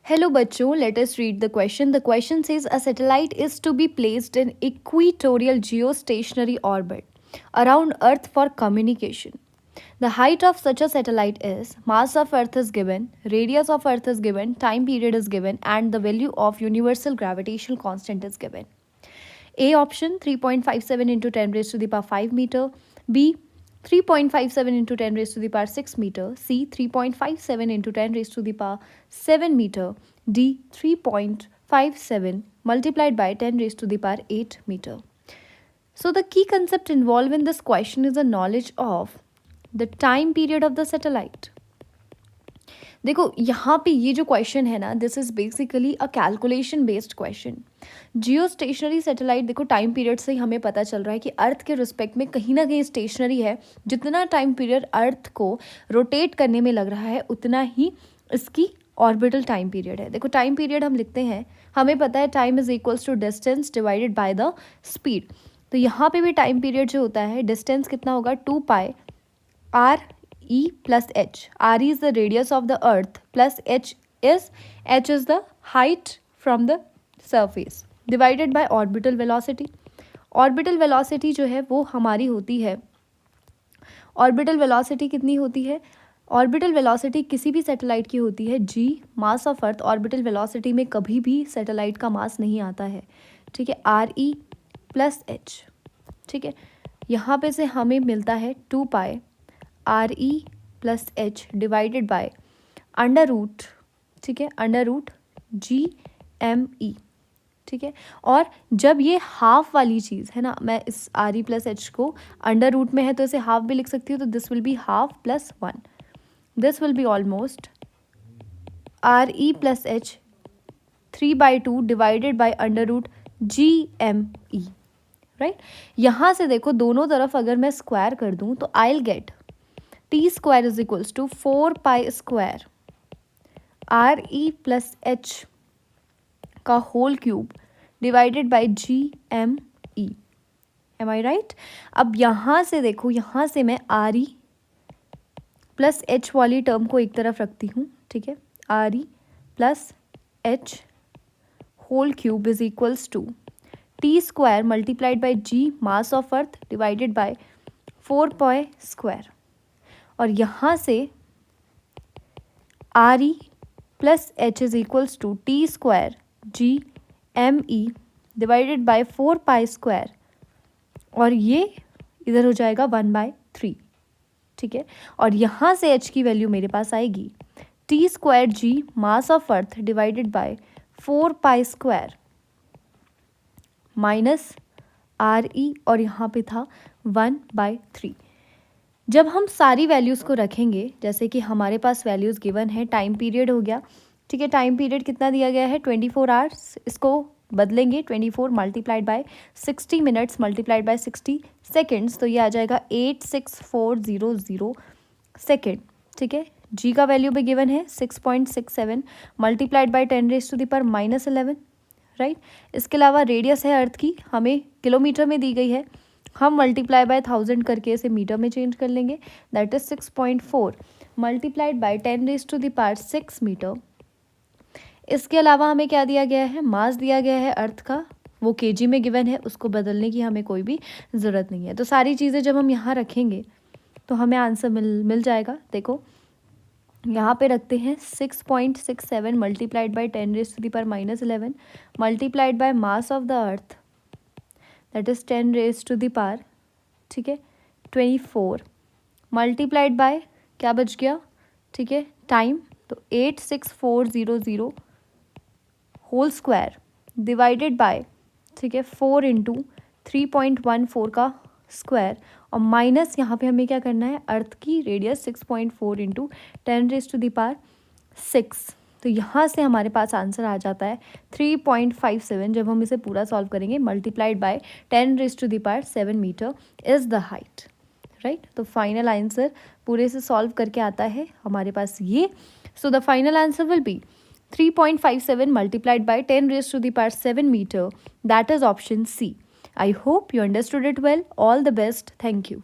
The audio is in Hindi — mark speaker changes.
Speaker 1: Hello बच्चों, let us read the question. The question says a satellite is to be placed in equatorial geostationary orbit around Earth for communication. The height of such a satellite is, mass of Earth is given, radius of Earth is given, time period is given, and the value of universal gravitational constant is given. A option 3.57 into 10 raised to the power 5 meter. B 3.57 into 10 raised to the power 6 meter. C 3.57 into 10 raised to the power 7 meter. D 3.57 multiplied by 10 raised to the power 8 meter. So the key concept involved in this question is the knowledge of the time period of the satellite. देखो यहाँ पे ये जो क्वेश्चन है ना, this is basically a calculation based question. Jio stationery satellite, देखो टाइम पीरियड से ही हमें पता चल रहा है कि अर्थ के रिस्पेक्ट में कहीं ना कहीं स्टेशनरी है. जितना टाइम पीरियड अर्थ को रोटेट करने में लग रहा है उतना ही इसकी ऑर्बिटल टाइम पीरियड है. देखो टाइम पीरियड हम लिखते हैं, हमें पता है time is equals to distance divided by the speed. तो यहाँ पे भी टाइम पीरियड जो होता है, डिस्टेंस कितना होगा, 2 पाई are E plus h. R is the radius of the earth plus h is the height from the surface divided by orbital velocity. Orbital velocity जो है वो हमारी होती है, orbital velocity कितनी होती है, ऑर्बिटल वेलोसिटी किसी भी सैटेलाइट की होती है g mass of earth. Orbital velocity में कभी भी सैटेलाइट का मास नहीं आता है, ठीक है. RE प्लस h, ठीक है. यहाँ पे से हमें मिलता है 2 pi RE plus H divided by under root, ठीक है, अंडर रूट GME, ठीक है. और जब ये हाफ वाली चीज़ है ना, मैं इस RE प्लस एच को अंडर रूट में है तो इसे हाफ भी लिख सकती हूँ, तो this will be half plus 1. This will be almost RE plus H 3/2 divided by under root GME, right. यहाँ से देखो दोनों तरफ अगर मैं स्क्वायर कर दूँ तो I will get T square is equals to 4 pi square RE plus h का whole cube divided by GME. Am I right. अब यहाँ से देखो, यहाँ से मैं RE प्लस एच वाली टर्म को एक तरफ रखती हूँ, ठीक है. RE plus h whole cube is equals to T square multiplied by G mass of earth divided by 4 pi square. और यहाँ से RE plus H is equals to T square GME divided by 4 pi square, और ये इधर हो जाएगा 1/3, ठीक है. और यहाँ से h की वैल्यू मेरे पास आएगी T square G mass of earth divided by 4 pi square minus RE, और यहाँ पे था 1/3. जब हम सारी वैल्यूज़ को रखेंगे, जैसे कि हमारे पास वैल्यूज़ गिवन है, टाइम पीरियड हो गया, ठीक है. टाइम पीरियड कितना दिया गया है, 24 आवर्स. इसको बदलेंगे 24 multiplied by 60 minutes multiplied by 60 seconds, तो ये आ जाएगा 86400 सेकेंड, ठीक है. जी का वैल्यू भी गिवन है 6.67 multiplied by 10 raise to the power -11, right. इसके अलावा रेडियस है अर्थ की, हमें किलोमीटर में दी गई है, हम मल्टीप्लाई बाय 1000 करके इसे मीटर में चेंज कर लेंगे. That is 6.4 multiplied by 10 raise to the power 6 metre. इसके अलावा हमें क्या दिया गया है, मास दिया गया है अर्थ का, वो केजी में गिवन है, उसको बदलने की हमें कोई भी ज़रूरत नहीं है. तो सारी चीज़ें जब हम यहाँ रखेंगे तो हमें आंसर मिल जाएगा. देखो यहाँ पे रखते हैं 6.67 multiplied by 10 raise to the power -11 multiplied by mass of the earth, that is 10 raise to the power, ठीक है, 24 मल्टीप्लाइड बाय क्या बच गया, ठीक है, टाइम, तो 86400 होल स्क्वायर डिवाइडेड बाय, ठीक है, 4 इंटू 3.14 का स्क्वायर, और माइनस यहाँ पे हमें क्या करना है, अर्थ की radius 6.4 into 10 raise to the power 6. तो यहाँ से हमारे पास आंसर आ जाता है 3.57. जब हम इसे पूरा सॉल्व करेंगे, multiplied by 10 raise to the power 7 metre is the height, right. तो फाइनल आंसर पूरे से सॉल्व करके आता है हमारे पास ये. So the final answer will be 3.57 multiplied by 10 raised to the power 7 meter. That is option C. I hope you understood it well. All the best. Thank you.